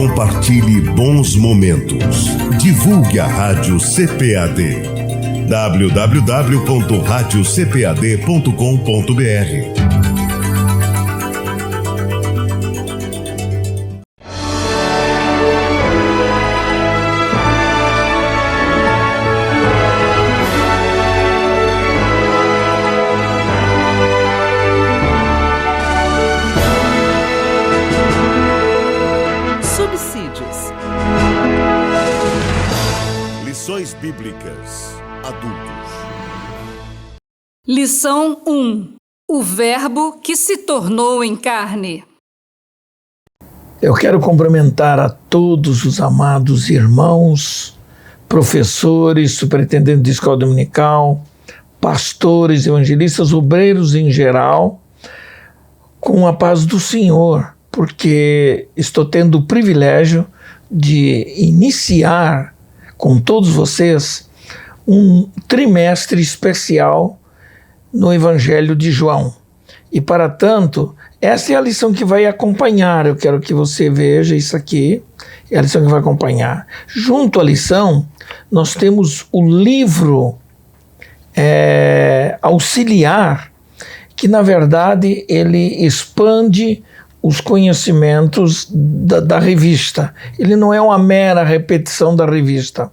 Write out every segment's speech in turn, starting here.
compartilhe bons momentos. Divulgue a Rádio CPAD. www.radiocpad.com.br. Lições Bíblicas Adultos. Lição 1. O Verbo que se tornou em carne. Eu quero cumprimentar a todos os amados irmãos, professores, superintendentes de escola dominical, pastores, evangelistas, obreiros em geral, com a paz do Senhor, porque estou tendo o privilégio de iniciar com todos vocês um trimestre especial no Evangelho de João. E para tanto, essa é a lição que vai acompanhar. Eu quero que você veja isso aqui, é a lição que vai acompanhar. Junto à lição, nós temos o livro auxiliar, que na verdade ele expande os conhecimentos da revista. Ele não é uma mera repetição da revista,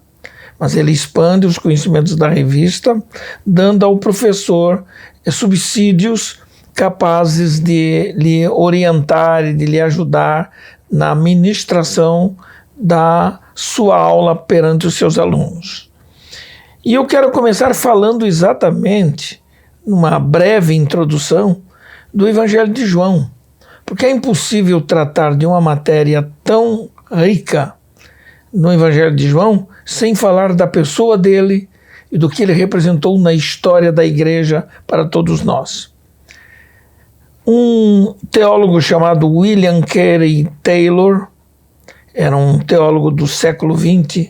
mas ele expande os conhecimentos da revista, dando ao professor subsídios capazes de lhe orientar e de lhe ajudar na ministração da sua aula perante os seus alunos. E eu quero começar falando exatamente, numa breve introdução, do Evangelho de João, porque é impossível tratar de uma matéria tão rica no Evangelho de João sem falar da pessoa dele e do que ele representou na história da igreja para todos nós. Um teólogo chamado William Carey Taylor, era um teólogo do século XX,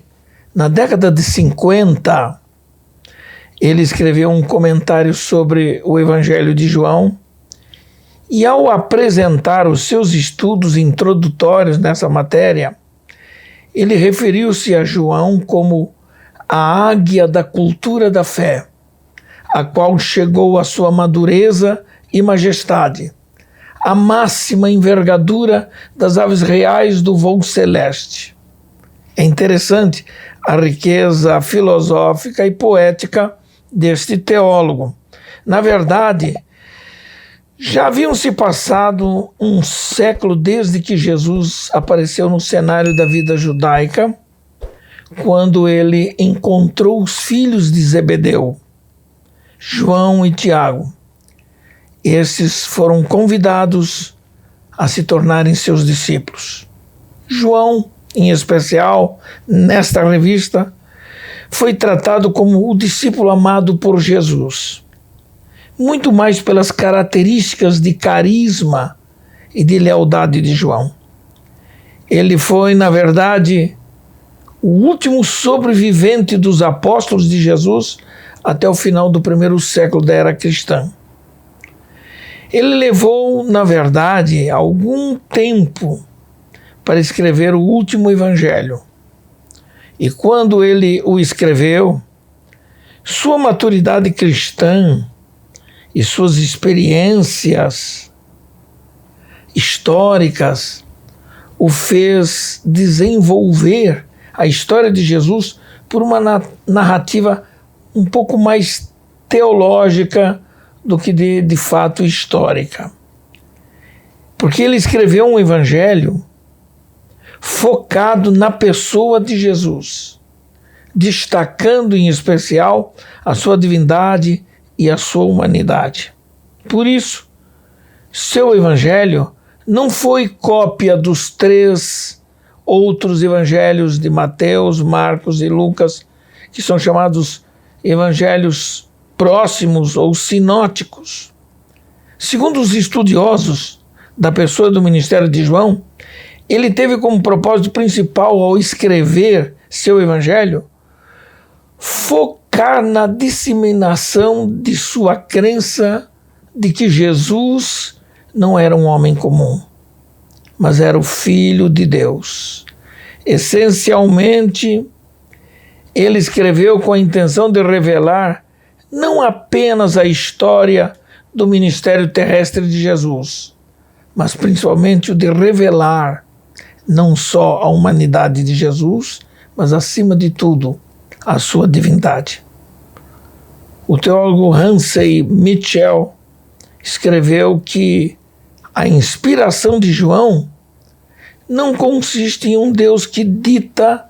na década de 50, ele escreveu um comentário sobre o Evangelho de João. E ao apresentar os seus estudos introdutórios nessa matéria, ele referiu-se a João como a águia da cultura da fé, a qual chegou à sua madureza e majestade, a máxima envergadura das aves reais do voo celeste. É interessante a riqueza filosófica e poética deste teólogo. Na verdade, já haviam se passado um século desde que Jesus apareceu no cenário da vida judaica, quando ele encontrou os filhos de Zebedeu, João e Tiago. Esses foram convidados a se tornarem seus discípulos. João, em especial, nesta revista, foi tratado como o discípulo amado por Jesus, muito mais pelas características de carisma e de lealdade de João. Ele foi, na verdade, o último sobrevivente dos apóstolos de Jesus até o final do primeiro século da era cristã. Ele levou, na verdade, algum tempo para escrever o último evangelho. E quando ele o escreveu, sua maturidade cristã e suas experiências históricas o fez desenvolver a história de Jesus por uma narrativa um pouco mais teológica do que de fato histórica. Porque ele escreveu um evangelho focado na pessoa de Jesus, destacando em especial a sua divindade e a sua humanidade. Por isso, seu evangelho não foi cópia dos 3 outros evangelhos de Mateus, Marcos e Lucas, que são chamados evangelhos próximos ou sinóticos. Segundo os estudiosos da pessoa do ministério de João, ele teve como propósito principal ao escrever seu evangelho focar na disseminação de sua crença de que Jesus não era um homem comum, mas era o Filho de Deus, Essencialmente, ele escreveu com a intenção de revelar não apenas a história do ministério terrestre de Jesus, mas principalmente o de revelar não só a humanidade de Jesus, mas acima de tudo, a sua divindade. O teólogo Hansey Mitchell escreveu que a inspiração de João não consiste em um Deus que dita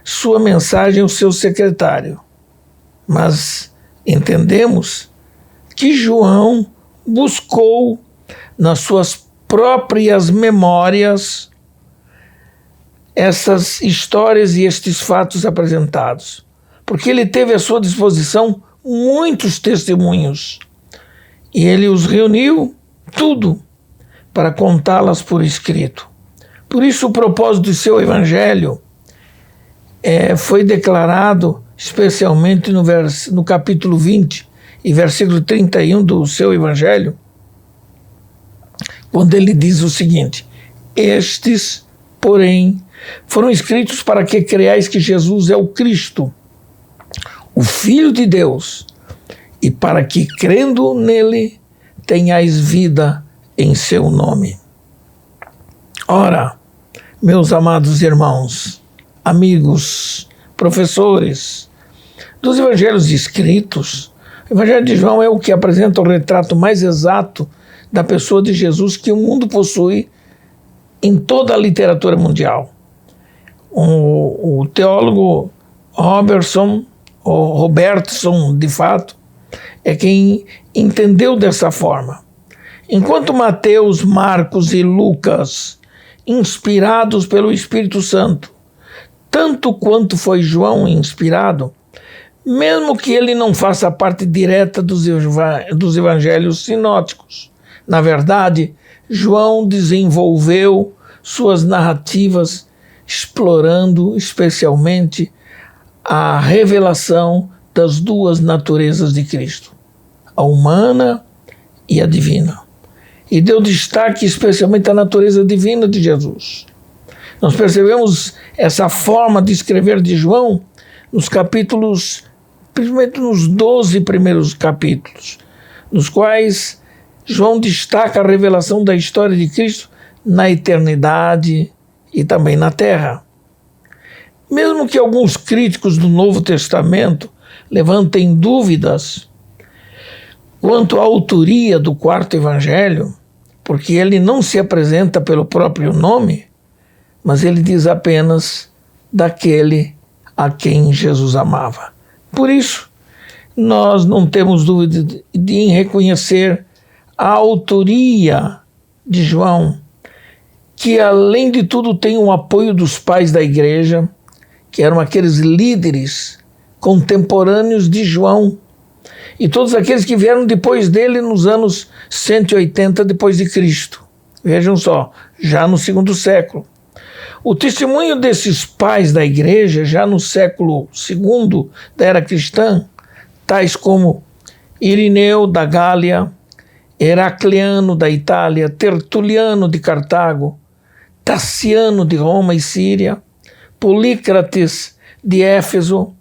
sua mensagem ao seu secretário, mas entendemos que João buscou nas suas próprias memórias essas histórias e estes fatos apresentados, porque ele teve à sua disposição muitos testemunhos e ele os reuniu tudo para contá-las por escrito. Por isso o propósito do seu evangelho foi declarado especialmente no capítulo 20 e versículo 31 do seu evangelho, quando ele diz o seguinte: estes, porém, foram escritos para que creiais que Jesus é o Cristo, o Filho de Deus, e para que, crendo nele, tenhais vida em seu nome. Ora, meus amados irmãos, amigos, professores, dos evangelhos escritos, o evangelho de João é o que apresenta o retrato mais exato da pessoa de Jesus que o mundo possui em toda a literatura mundial. O teólogo Robertson, de fato, é quem entendeu dessa forma. Enquanto Mateus, Marcos e Lucas, inspirados pelo Espírito Santo, tanto quanto foi João inspirado, mesmo que ele não faça parte direta dos evangelhos sinóticos, na verdade, João desenvolveu suas narrativas explorando especialmente a revelação das duas naturezas de Cristo, a humana e a divina. E deu destaque especialmente à natureza divina de Jesus. Nós percebemos essa forma de escrever de João nos capítulos, principalmente nos 12 primeiros capítulos, nos quais João destaca a revelação da história de Cristo na eternidade e também na terra. Mesmo que alguns críticos do Novo Testamento levantem dúvidas quanto à autoria do quarto evangelho, porque ele não se apresenta pelo próprio nome, mas ele diz apenas daquele a quem Jesus amava. Por isso, nós não temos dúvida em reconhecer a autoria de João, que além de tudo tem o apoio dos pais da igreja, que eram aqueles líderes contemporâneos de João, e todos aqueles que vieram depois dele nos anos 180 depois de Cristo. Vejam só, já no segundo século. O testemunho desses pais da igreja, já no século II da era cristã, tais como Irineu da Gália, Heracliano da Itália, Tertuliano de Cartago, Taciano de Roma e Síria, Polícrates de Éfeso,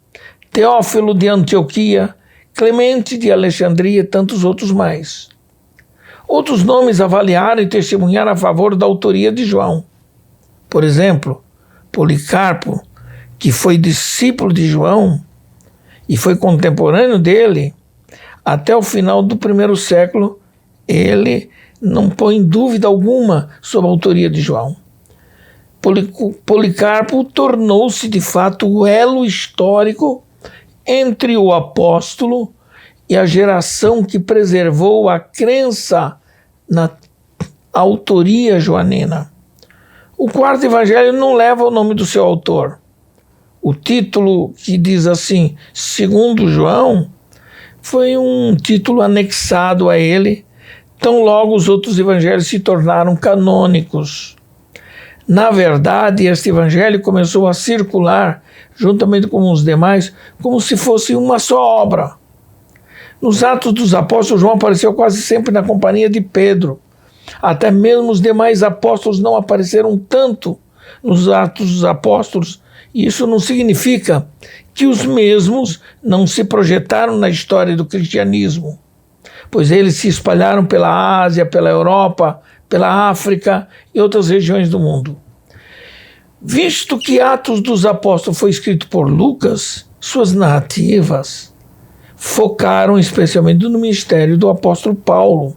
Teófilo de Antioquia, Clemente de Alexandria e tantos outros mais. Outros nomes avaliaram e testemunharam a favor da autoria de João. Por exemplo, Policarpo, que foi discípulo de João e foi contemporâneo dele, até o final do primeiro século, ele não põe dúvida alguma sobre a autoria de João. Policarpo tornou-se, de fato, o elo histórico entre o apóstolo e a geração que preservou a crença na autoria joanina. O quarto evangelho não leva o nome do seu autor. O título que diz assim, segundo João, foi um título anexado a ele, tão logo os outros evangelhos se tornaram canônicos. Na verdade, este evangelho começou a circular, juntamente com os demais, como se fosse uma só obra. Nos Atos dos Apóstolos, João apareceu quase sempre na companhia de Pedro. Até mesmo os demais apóstolos não apareceram tanto, nos Atos dos Apóstolos, e isso não significa que os mesmos não se projetaram na história do cristianismo, pois eles se espalharam pela Ásia, pela Europa, pela África e outras regiões do mundo. Visto que Atos dos Apóstolos foi escrito por Lucas, suas narrativas focaram especialmente no ministério do apóstolo Paulo,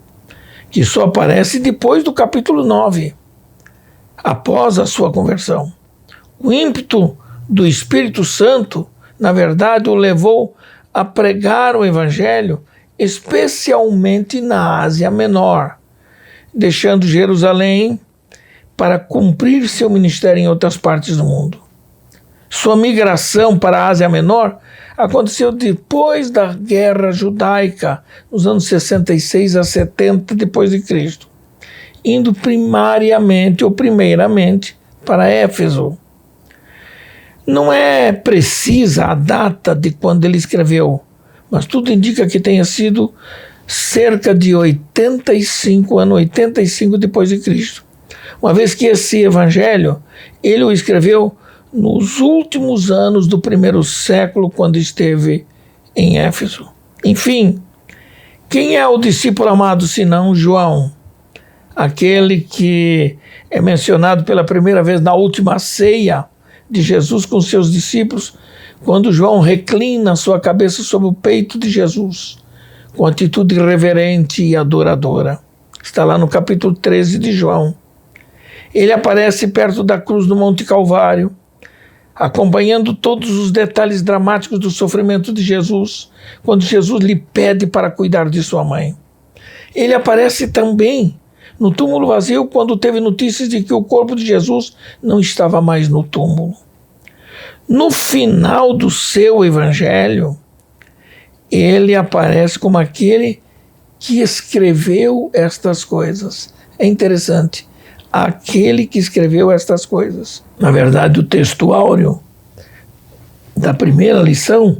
que só aparece depois do capítulo 9, após a sua conversão. O ímpeto do Espírito Santo, na verdade, o levou a pregar o Evangelho, especialmente na Ásia Menor, deixando Jerusalém para cumprir seu ministério em outras partes do mundo. Sua migração para a Ásia Menor aconteceu depois da Guerra Judaica, nos anos 66 a 70 depois de Cristo, indo primariamente ou primeiramente para Éfeso. Não é precisa a data de quando ele escreveu, mas tudo indica que tenha sido cerca de 85 depois de Cristo. Uma vez que esse evangelho, ele o escreveu nos últimos anos do primeiro século, quando esteve em Éfeso. Enfim, quem é o discípulo amado senão João? Aquele que é mencionado pela primeira vez na última ceia de Jesus com seus discípulos, quando João reclina sua cabeça sobre o peito de Jesus, com atitude reverente e adoradora. Está lá no capítulo 13 de João. Ele aparece perto da cruz do Monte Calvário, acompanhando todos os detalhes dramáticos do sofrimento de Jesus, quando Jesus lhe pede para cuidar de sua mãe. Ele aparece também no túmulo vazio, quando teve notícias de que o corpo de Jesus não estava mais no túmulo. No final do seu evangelho, ele aparece como aquele que escreveu estas coisas. É interessante. Aquele que escreveu estas coisas. Na verdade, o texto áureo da primeira lição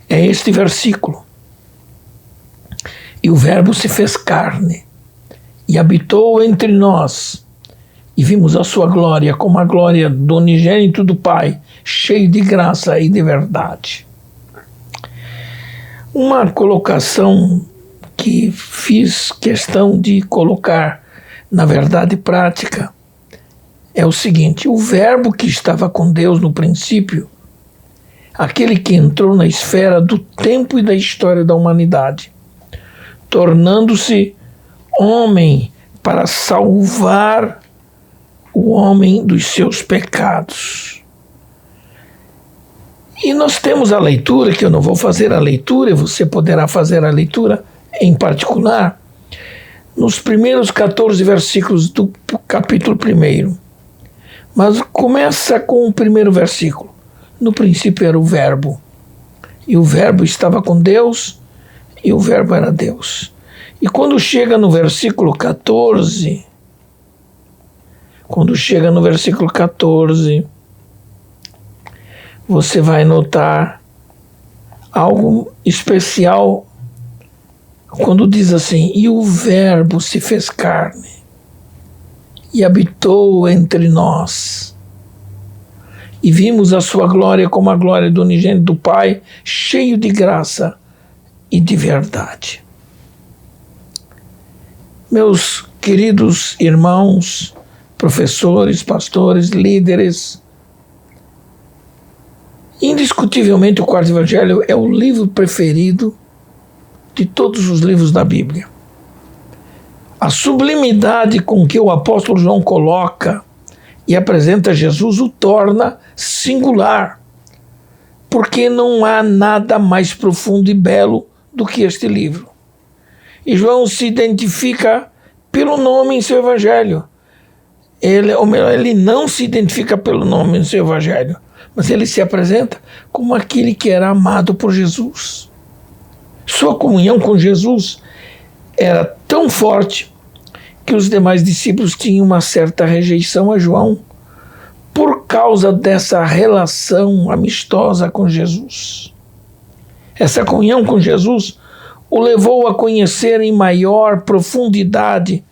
é este versículo. E o Verbo se fez carne e habitou entre nós, e vimos a sua glória como a glória do unigênito do Pai, cheio de graça e de verdade. Uma colocação que fiz questão de colocar na verdade prática é o seguinte: o Verbo que estava com Deus no princípio, aquele que entrou na esfera do tempo e da história da humanidade, tornando-se homem para salvar o homem dos seus pecados. E nós temos a leitura, que eu não vou fazer a leitura, você poderá fazer a leitura em particular, nos primeiros 14 versículos do capítulo 1. Mas começa com o primeiro versículo. No princípio era o Verbo, e o Verbo estava com Deus, e o Verbo era Deus. E quando chega no versículo 14, você vai notar algo especial quando diz assim: e o Verbo se fez carne e habitou entre nós, e vimos a sua glória como a glória do unigênito do Pai, cheio de graça e de verdade. Meus queridos irmãos, professores, pastores, líderes, indiscutivelmente o Quarto Evangelho é o livro preferido de todos os livros da Bíblia. A sublimidade com que o apóstolo João coloca e apresenta Jesus o torna singular, porque não há nada mais profundo e belo do que este livro. E João se identifica pelo nome em seu evangelho. Ele não se identifica pelo nome em seu evangelho, mas ele se apresenta como aquele que era amado por Jesus. Sua comunhão com Jesus era tão forte que os demais discípulos tinham uma certa rejeição a João por causa dessa relação amistosa com Jesus. Essa comunhão com Jesus o levou a conhecer em maior profundidade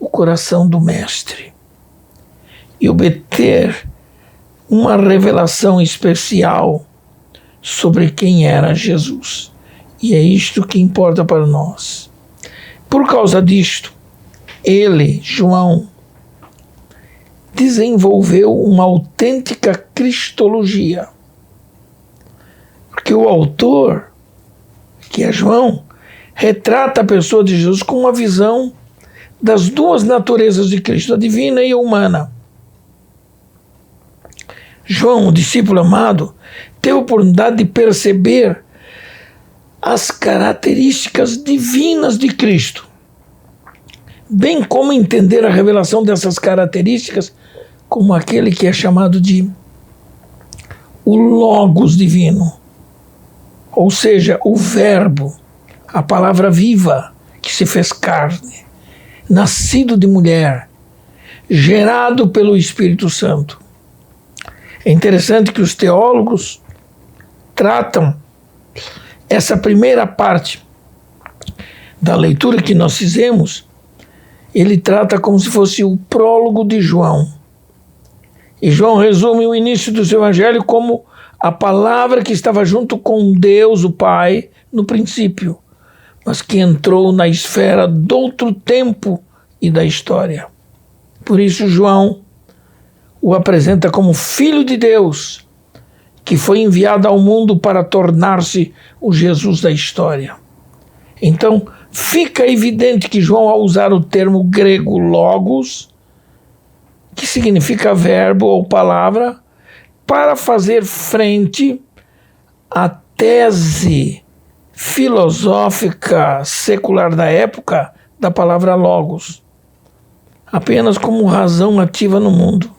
o coração do Mestre. e obter uma revelação especial sobre quem era Jesus. E é isto que importa para nós. Por causa disto, ele, João, desenvolveu uma autêntica cristologia. Porque o autor, que é João, retrata a pessoa de Jesus com uma visão das duas naturezas de Cristo, a divina e a humana. João, o discípulo amado, teve a oportunidade de perceber as características divinas de Cristo, bem como entender a revelação dessas características como aquele que é chamado de o Logos divino, ou seja, o Verbo, a palavra viva que se fez carne, nascido de mulher, gerado pelo Espírito Santo. É interessante que os teólogos tratam essa primeira parte da leitura que nós fizemos, ele trata como se fosse o prólogo de João. E João resume o início do seu evangelho como a palavra que estava junto com Deus, o Pai, no princípio, mas que entrou na esfera do outro tempo e da história. Por isso João o apresenta como Filho de Deus, que foi enviado ao mundo para tornar-se o Jesus da história. Então, fica evidente que João, ao usar o termo grego logos, que significa verbo ou palavra, para fazer frente à tese filosófica secular da época da palavra logos, apenas como razão ativa no mundo.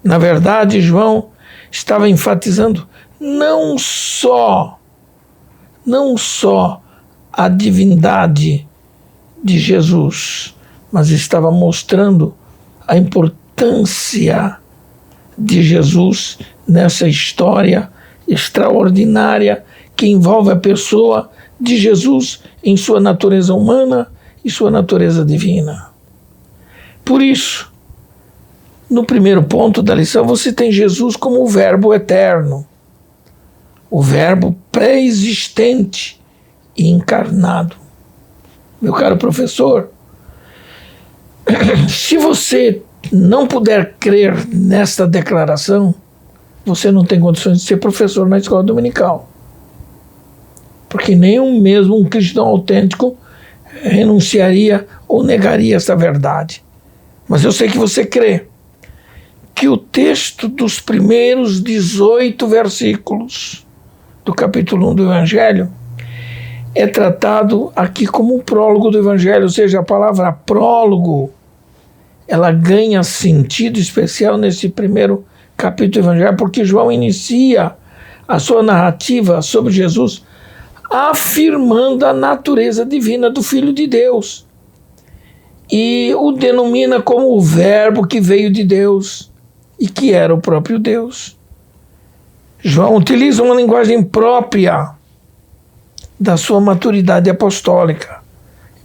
Na verdade, João estava enfatizando não só a divindade de Jesus, mas estava mostrando a importância de Jesus nessa história extraordinária que envolve a pessoa de Jesus em sua natureza humana e sua natureza divina. Por isso, no primeiro ponto da lição, você tem Jesus como o Verbo eterno, o Verbo pré-existente e encarnado. Meu caro professor, se você não puder crer nesta declaração, você não tem condições de ser professor na escola dominical. Porque nem mesmo um cristão autêntico renunciaria ou negaria essa verdade. Mas eu sei que você crê que o texto dos primeiros 18 versículos do capítulo 1 do Evangelho é tratado aqui como um prólogo do Evangelho, ou seja, a palavra prólogo, ela ganha sentido especial nesse primeiro capítulo do Evangelho, porque João inicia a sua narrativa sobre Jesus afirmando a natureza divina do Filho de Deus e o denomina como o Verbo que veio de Deus e que era o próprio Deus. João utiliza uma linguagem própria da sua maturidade apostólica.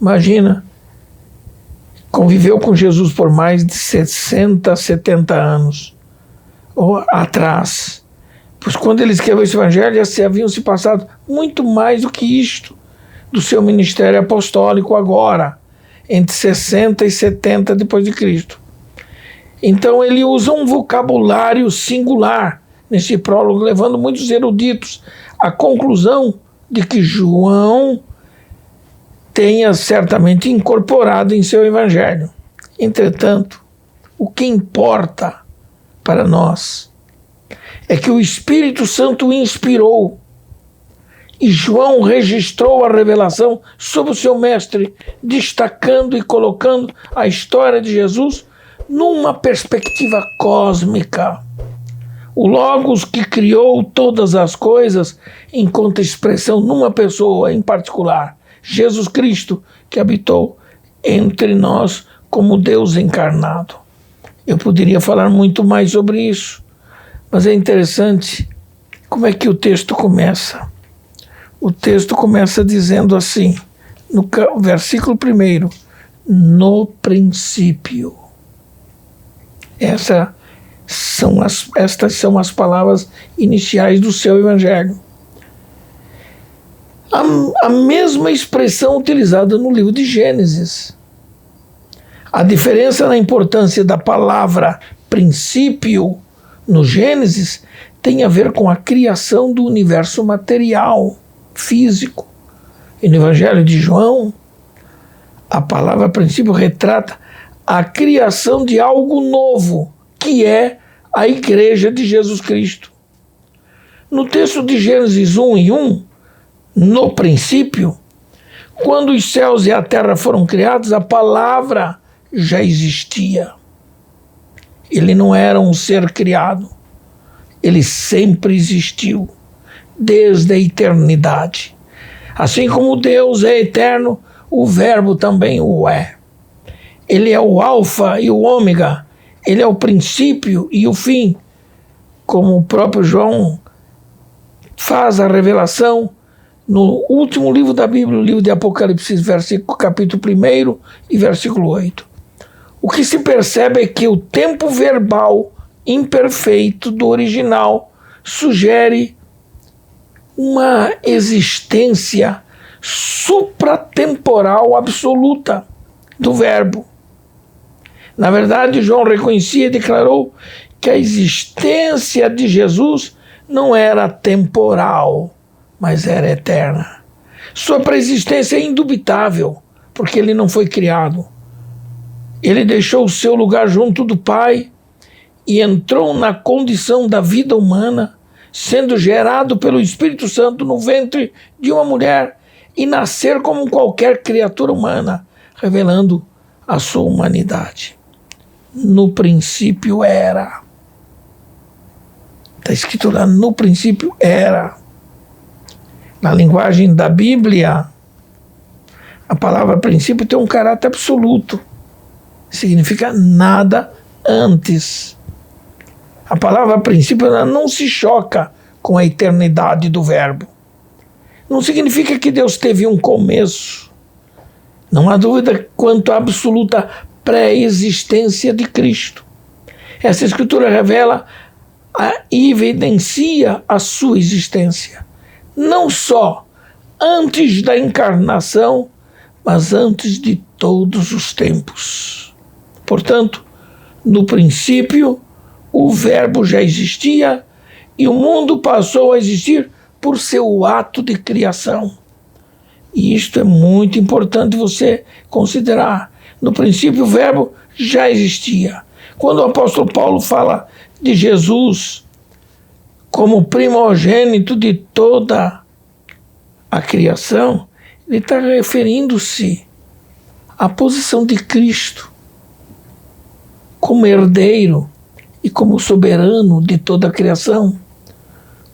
Imagina, conviveu com Jesus por mais de 60, 70 anos atrás. Pois quando ele escreveu esse evangelho, já se haviam se passado muito mais do que isto do seu ministério apostólico agora, entre 60 e 70 depois de Cristo. Então ele usa um vocabulário singular nesse prólogo, levando muitos eruditos à conclusão de que João tenha certamente incorporado em seu evangelho. Entretanto, o que importa para nós é que o Espírito Santo inspirou e João registrou a revelação sobre o seu mestre, destacando e colocando a história de Jesus numa perspectiva cósmica. O Logos que criou todas as coisas encontra expressão numa pessoa em particular, Jesus Cristo, que habitou entre nós como Deus encarnado. Eu poderia falar muito mais sobre isso, mas é interessante como é que o texto começa. O texto começa dizendo assim, no versículo 1, no princípio. Estas são as palavras iniciais do seu evangelho. A mesma expressão utilizada no livro de Gênesis. A diferença na importância da palavra princípio no Gênesis tem a ver com a criação do universo material, físico. E no Evangelho de João, a palavra princípio retrata a criação de algo novo, que é a Igreja de Jesus Cristo. No texto de Gênesis 1:1, no princípio, quando os céus e a terra foram criados, a palavra já existia. Ele não era um ser criado. Ele sempre existiu, desde a eternidade. Assim como Deus é eterno, o Verbo também o é. Ele é o Alfa e o Ômega. Ele é o princípio e o fim. Como o próprio João faz a revelação no último livro da Bíblia, o livro de Apocalipse, capítulo 1 e versículo 8. O que se percebe é que o tempo verbal imperfeito do original sugere uma existência supratemporal absoluta do verbo. Na verdade, João reconhecia e declarou que a existência de Jesus não era temporal, mas era eterna. Sua preexistência é indubitável, porque ele não foi criado. Ele deixou o seu lugar junto do Pai e entrou na condição da vida humana, sendo gerado pelo Espírito Santo no ventre de uma mulher e nascer como qualquer criatura humana, revelando a sua humanidade. No princípio era. Está escrito lá, no princípio era. Na linguagem da Bíblia, a palavra princípio tem um caráter absoluto. Significa nada antes. A palavra princípio não se choca com a eternidade do verbo. Não significa que Deus teve um começo. Não há dúvida quanto à absoluta pré-existência de Cristo. Essa escritura revela e evidencia a sua existência. Não só antes da encarnação, mas antes de todos os tempos. Portanto, no princípio, o verbo já existia e o mundo passou a existir por seu ato de criação. E isto é muito importante você considerar. No princípio, o verbo já existia. Quando o apóstolo Paulo fala de Jesus como primogênito de toda a criação, ele está referindo-se à posição de Cristo como herdeiro e como soberano de toda a criação,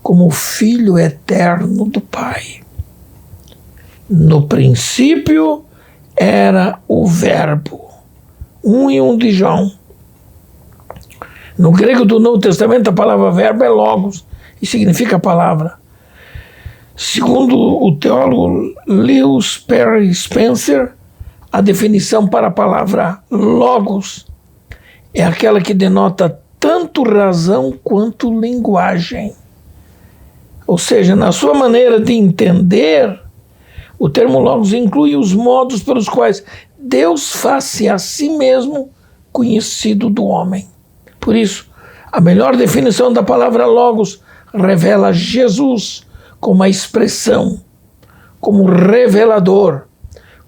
como Filho eterno do Pai. No princípio era o Verbo. 1:1 de João. No grego do Novo Testamento, a palavra verbo é logos e significa palavra. Segundo o teólogo Lewis Perry Spencer, a definição para a palavra logos é aquela que denota tanto razão quanto linguagem. Ou seja, na sua maneira de entender, o termo logos inclui os modos pelos quais Deus faz-se a si mesmo conhecido do homem. Por isso, a melhor definição da palavra logos revela Jesus como a expressão, como revelador,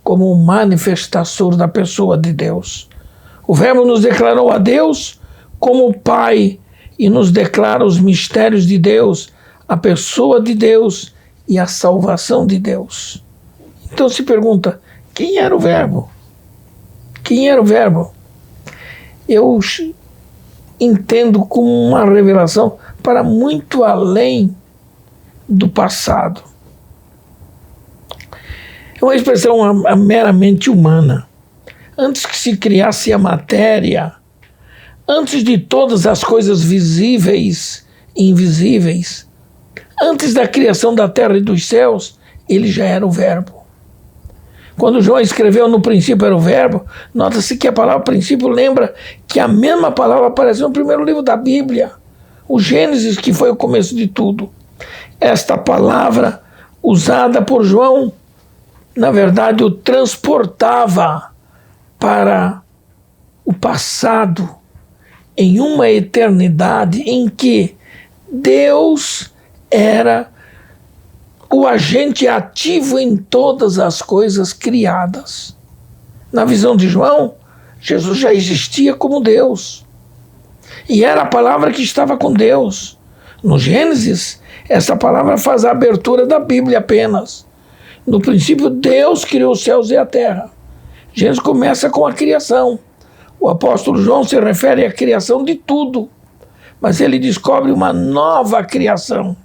como manifestador da pessoa de Deus. O Verbo nos declarou a Deus como Pai e nos declara os mistérios de Deus, a pessoa de Deus e a salvação de Deus. Então se pergunta, quem era o Verbo? Quem era o Verbo? Eu entendo como uma revelação para muito além do passado. É uma expressão meramente humana. Antes que se criasse a matéria, antes de todas as coisas visíveis e invisíveis, antes da criação da terra e dos céus, ele já era o Verbo. Quando João escreveu no princípio era o Verbo, nota-se que a palavra princípio lembra que a mesma palavra aparece no primeiro livro da Bíblia, o Gênesis, que foi o começo de tudo. Esta palavra, usada por João, na verdade, o transportava para o passado, em uma eternidade em que Deus era o agente ativo em todas as coisas criadas. Na visão de João, Jesus já existia como Deus. E era a palavra que estava com Deus. No Gênesis, essa palavra faz a abertura da Bíblia apenas. No princípio, Deus criou os céus e a terra. Gênesis começa com a criação. O apóstolo João se refere à criação de tudo, mas ele descobre uma nova criação.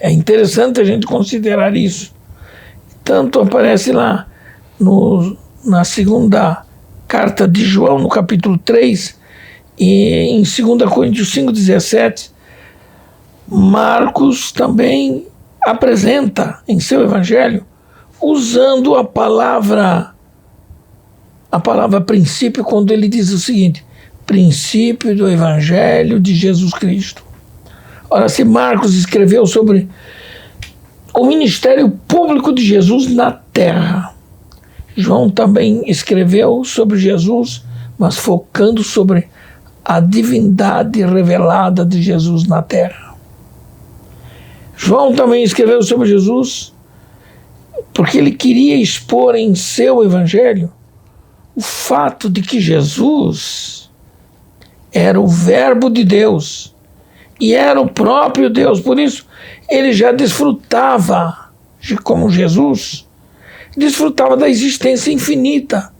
É interessante a gente considerar isso. Tanto aparece lá na segunda carta de João, no capítulo 3, e em 2 Coríntios 5,17, Marcos também apresenta em seu evangelho, usando a palavra princípio, quando ele diz o seguinte: princípio do evangelho de Jesus Cristo. Ora, se Marcos escreveu sobre o ministério público de Jesus na terra, João também escreveu sobre Jesus, mas focando sobre a divindade revelada de Jesus na terra. João também escreveu sobre Jesus porque ele queria expor em seu evangelho o fato de que Jesus era o Verbo de Deus e era o próprio Deus. Por isso, ele já desfrutava, como Jesus, desfrutava da existência infinita,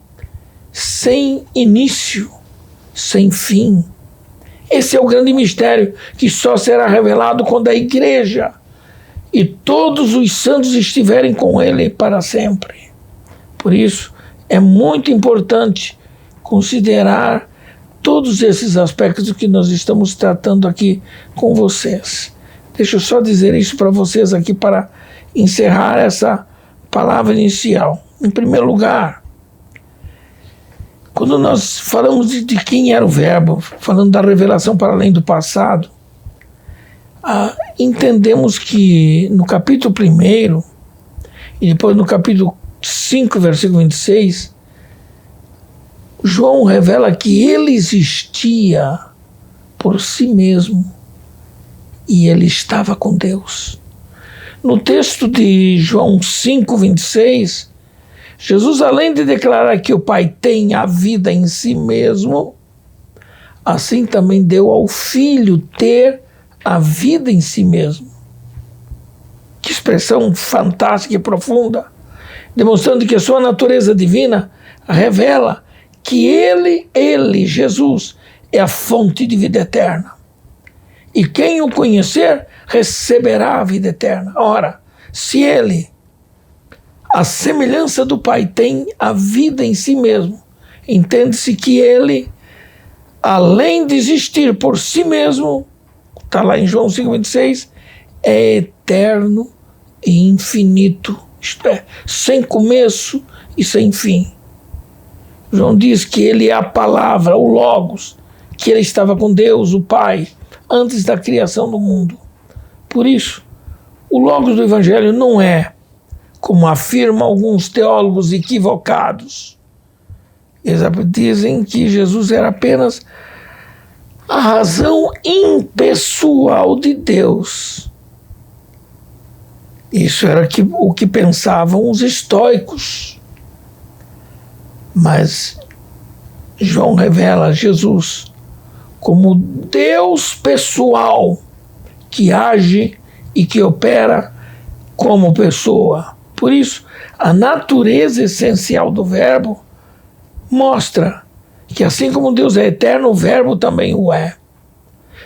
sem início, sem fim. Esse é o grande mistério que só será revelado quando a igreja e todos os santos estiverem com ele para sempre. Por isso, é muito importante considerar todos esses aspectos que nós estamos tratando aqui com vocês. Deixa eu só dizer isso para vocês aqui para encerrar essa palavra inicial. Em primeiro lugar, quando nós falamos de quem era o Verbo, falando da revelação para além do passado, entendemos que no capítulo 1 e depois no capítulo 5, versículo 26, João revela que ele existia por si mesmo e ele estava com Deus. No texto de João 5, 26, Jesus, além de declarar que o Pai tem a vida em si mesmo, assim também deu ao Filho ter a vida em si mesmo. Que expressão fantástica e profunda, demonstrando que a sua natureza divina revela que ele, Jesus, é a fonte de vida eterna. E quem o conhecer receberá a vida eterna. Ora, se ele, a semelhança do Pai, tem a vida em si mesmo, entende-se que ele, além de existir por si mesmo, está lá em João 5,26, é eterno e infinito, isto é, sem começo e sem fim. João diz que ele é a palavra, o Logos, que ele estava com Deus, o Pai, antes da criação do mundo. Por isso, o Logos do Evangelho não é, como afirmam alguns teólogos equivocados. Eles dizem que Jesus era apenas a razão impessoal de Deus. Isso era o que pensavam os estoicos. Mas João revela Jesus como Deus pessoal que age e que opera como pessoa. Por isso, a natureza essencial do Verbo mostra que assim como Deus é eterno, o Verbo também o é.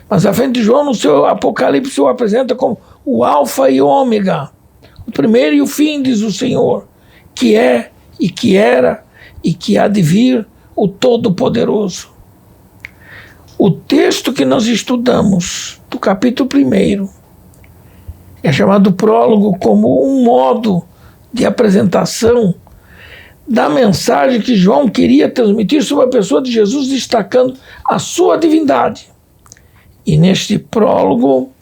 Mas a frente de João, no seu Apocalipse, o apresenta como o Alfa e o Ômega, o primeiro e o fim, diz o Senhor, que é e que era e que há de vir, o Todo-Poderoso. O texto que nós estudamos, do capítulo 1, é chamado prólogo como um modo de apresentação da mensagem que João queria transmitir sobre a pessoa de Jesus, destacando a sua divindade. E neste prólogo,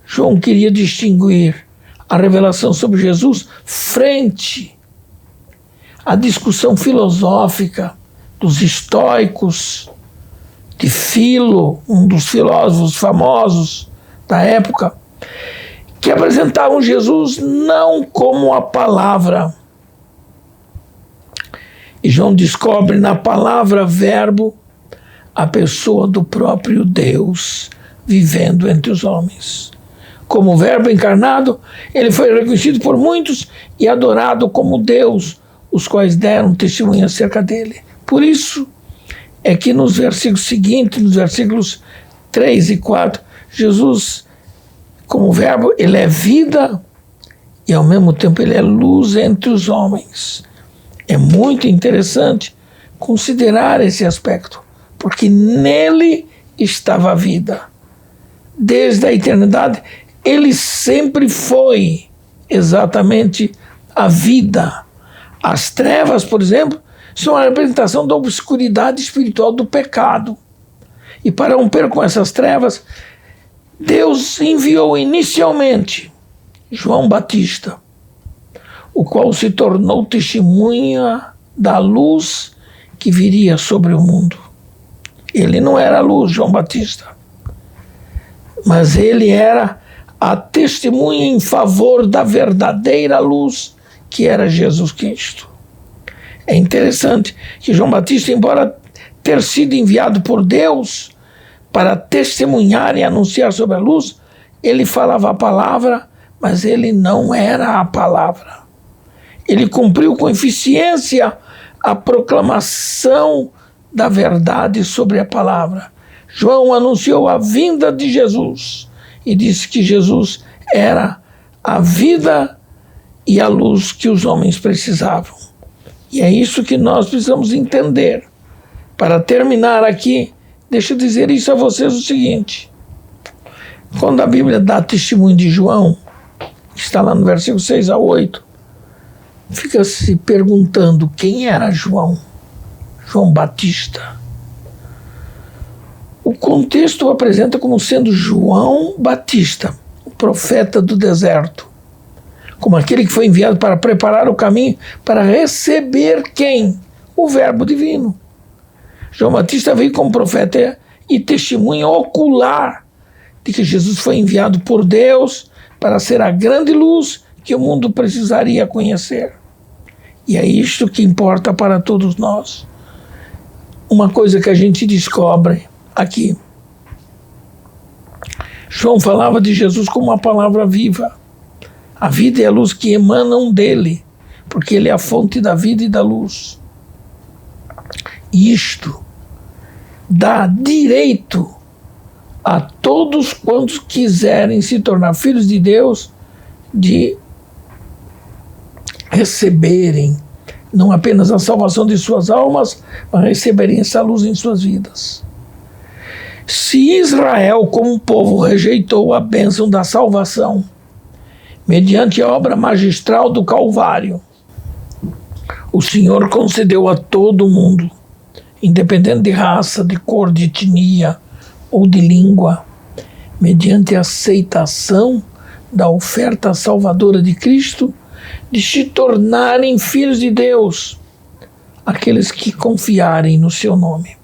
João queria distinguir a revelação sobre Jesus frente à discussão filosófica dos estoicos, de Filo, um dos filósofos famosos da época, que apresentavam Jesus não como a palavra. E João descobre na palavra verbo a pessoa do próprio Deus vivendo entre os homens. Como verbo encarnado, ele foi reconhecido por muitos e adorado como Deus, os quais deram testemunho acerca dele. Por isso é que nos versículos seguintes, nos versículos 3 e 4, Jesus, como verbo, ele é vida e ao mesmo tempo ele é luz entre os homens. É muito interessante considerar esse aspecto, porque nele estava a vida. Desde a eternidade, ele sempre foi exatamente a vida. As trevas, por exemplo, são a representação da obscuridade espiritual do pecado. E para romper com essas trevas, Deus enviou inicialmente João Batista, o qual se tornou testemunha da luz que viria sobre o mundo. Ele não era a luz, João Batista, mas ele era a testemunha em favor da verdadeira luz, que era Jesus Cristo. É interessante que João Batista, embora ter sido enviado por Deus para testemunhar e anunciar sobre a luz, ele falava a palavra, mas ele não era a palavra. Ele cumpriu com eficiência a proclamação da verdade sobre a palavra. João anunciou a vinda de Jesus e disse que Jesus era a vida e a luz que os homens precisavam. E é isso que nós precisamos entender. Para terminar aqui, deixa eu dizer isso a vocês o seguinte. Quando a Bíblia dá testemunho de João, está lá no versículo 6 a 8, fica se perguntando quem era João Batista. O contexto o apresenta como sendo João Batista, o profeta do deserto, como aquele que foi enviado para preparar o caminho para receber quem? O Verbo divino. João Batista veio como profeta e testemunha ocular de que Jesus foi enviado por Deus para ser a grande luz que o mundo precisaria conhecer. E é isto que importa para todos nós. Uma coisa que a gente descobre aqui. João falava de Jesus como uma palavra viva. A vida e a luz que emanam dele, porque ele é a fonte da vida e da luz. Isto dá direito a todos quantos quiserem se tornar filhos de Deus de receberem não apenas a salvação de suas almas, mas receberem essa luz em suas vidas. Se Israel, como povo, rejeitou a bênção da salvação, mediante a obra magistral do Calvário, o Senhor concedeu a todo mundo, independente de raça, de cor, de etnia ou de língua, mediante a aceitação da oferta salvadora de Cristo, de se tornarem filhos de Deus, aqueles que confiarem no seu nome.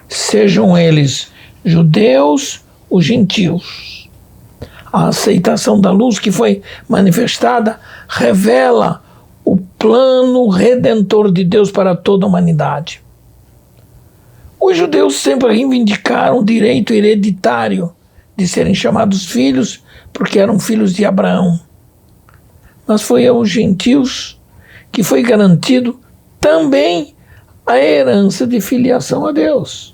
Sejam eles judeus ou gentios. A aceitação da luz que foi manifestada revela o plano redentor de Deus para toda a humanidade. Os judeus sempre reivindicaram o direito hereditário de serem chamados filhos porque eram filhos de Abraão. Mas foi aos gentios que foi garantido também a herança de filiação a Deus.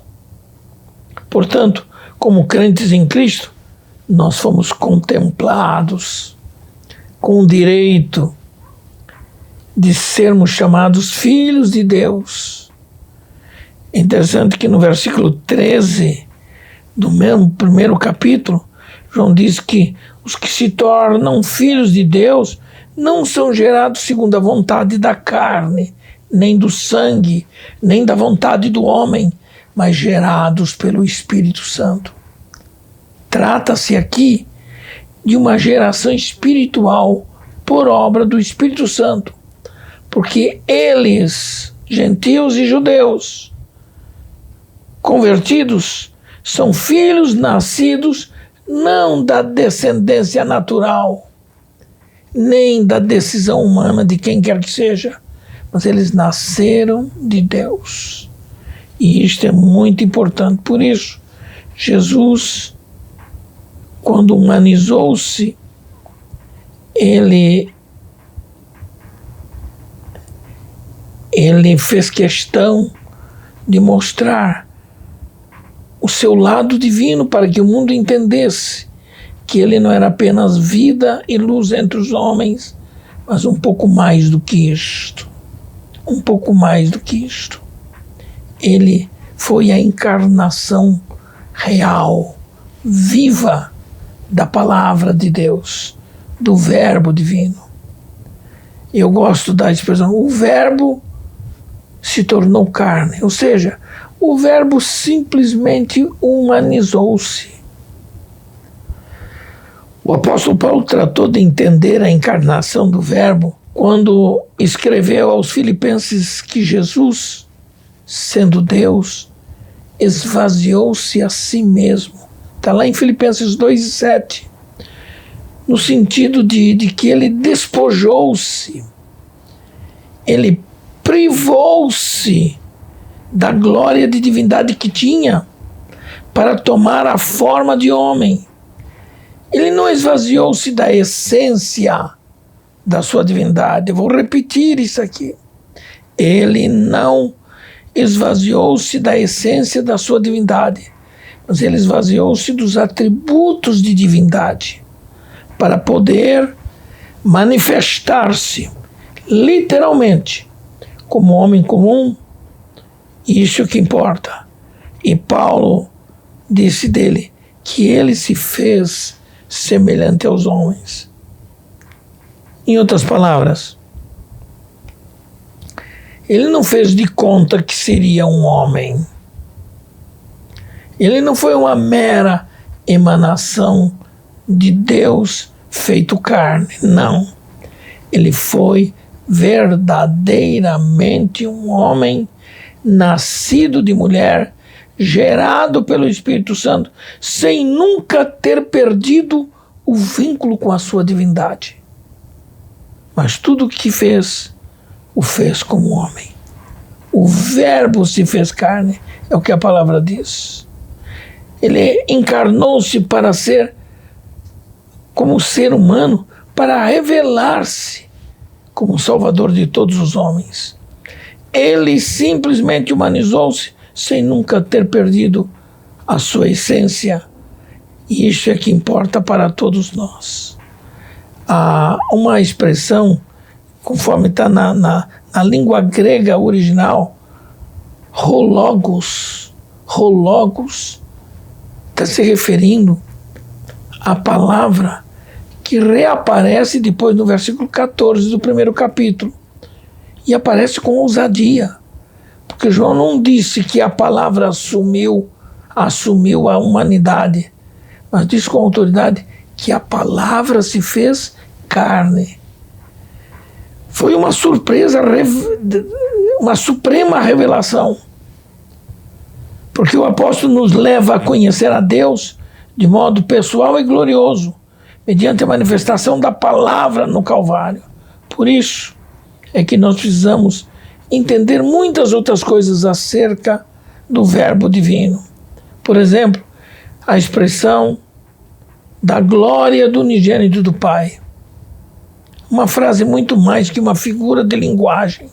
Portanto, como crentes em Cristo, nós fomos contemplados com o direito de sermos chamados filhos de Deus. É interessante que no versículo 13 do mesmo primeiro capítulo, João diz que os que se tornam filhos de Deus não são gerados segundo a vontade da carne, nem do sangue, nem da vontade do homem, mas gerados pelo Espírito Santo. Trata-se aqui de uma geração espiritual por obra do Espírito Santo, porque eles, gentios e judeus, convertidos, são filhos nascidos não da descendência natural, nem da decisão humana de quem quer que seja, mas eles nasceram de Deus. E isto é muito importante. Por isso, Jesus, quando humanizou-se, ele fez questão de mostrar o seu lado divino para que o mundo entendesse que ele não era apenas vida e luz entre os homens, mas um pouco mais do que isto. Um pouco mais do que isto. Ele foi a encarnação real, viva da palavra de Deus, do Verbo divino. Eu gosto da expressão, o Verbo se tornou carne, ou seja, o Verbo simplesmente humanizou-se. O apóstolo Paulo tratou de entender a encarnação do Verbo quando escreveu aos Filipenses que Jesus, sendo Deus, esvaziou-se a si mesmo. Está lá em Filipenses 2:7, no sentido de que ele despojou-se, ele privou-se da glória de divindade que tinha para tomar a forma de homem. Ele não esvaziou-se da essência da sua divindade. Eu vou repetir isso aqui. Ele não esvaziou-se da essência da sua divindade, mas ele esvaziou-se dos atributos de divindade para poder manifestar-se literalmente como homem comum. Isso que importa. E Paulo disse dele que ele se fez semelhante aos homens. Em outras palavras, ele não fez de conta que seria um homem. Ele não foi uma mera emanação de Deus feito carne, não. Ele foi verdadeiramente um homem nascido de mulher, gerado pelo Espírito Santo, sem nunca ter perdido o vínculo com a sua divindade. Mas tudo o que fez, o fez como homem. O Verbo se fez carne, é o que a palavra diz. Ele encarnou-se para ser como ser humano, para revelar-se como Salvador de todos os homens. Ele simplesmente humanizou-se sem nunca ter perdido a sua essência. E isso é que importa para todos nós. Há uma expressão, conforme está na língua grega original, hologos. Hologos está se referindo à palavra que reaparece depois no versículo 14 do primeiro capítulo. E aparece com ousadia. Porque João não disse que a palavra assumiu a humanidade, mas disse com autoridade que a palavra se fez carne. Foi uma surpresa, uma suprema revelação. Porque o apóstolo nos leva a conhecer a Deus de modo pessoal e glorioso, mediante a manifestação da palavra no Calvário. Por isso é que nós precisamos entender muitas outras coisas acerca do Verbo divino. Por exemplo, a expressão da glória do unigênito do Pai. Uma frase muito mais que uma figura de linguagem,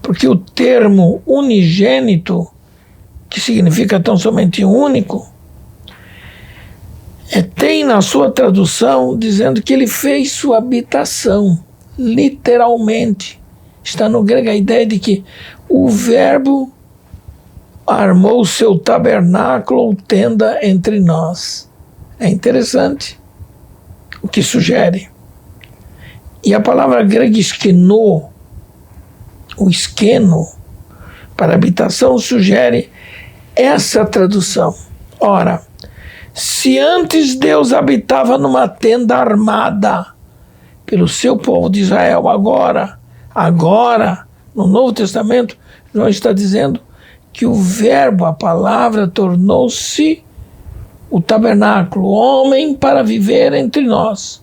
porque o termo unigênito, que significa tão somente único, tem na sua tradução dizendo que ele fez sua habitação, literalmente. Está no grego a ideia de que o Verbo armou seu tabernáculo ou tenda entre nós. É interessante o que sugere. E a palavra grega esquenô, o esqueno, para habitação, sugere essa tradução. Ora, se antes Deus habitava numa tenda armada pelo seu povo de Israel, agora, no Novo Testamento, João está dizendo que o verbo, a palavra, tornou-se o tabernáculo, homem para viver entre nós.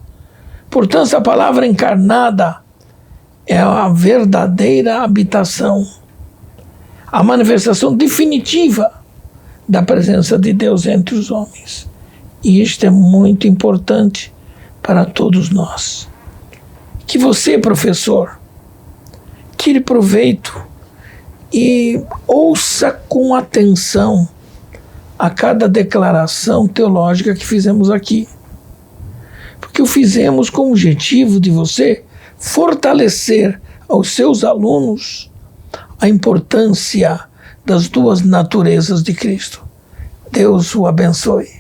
Portanto, a palavra encarnada é a verdadeira habitação, a manifestação definitiva da presença de Deus entre os homens. E isto é muito importante para todos nós. Que você, professor, tire proveito e ouça com atenção a cada declaração teológica que fizemos aqui. Porque o fizemos com o objetivo de você fortalecer aos seus alunos a importância das duas naturezas de Cristo. Deus o abençoe.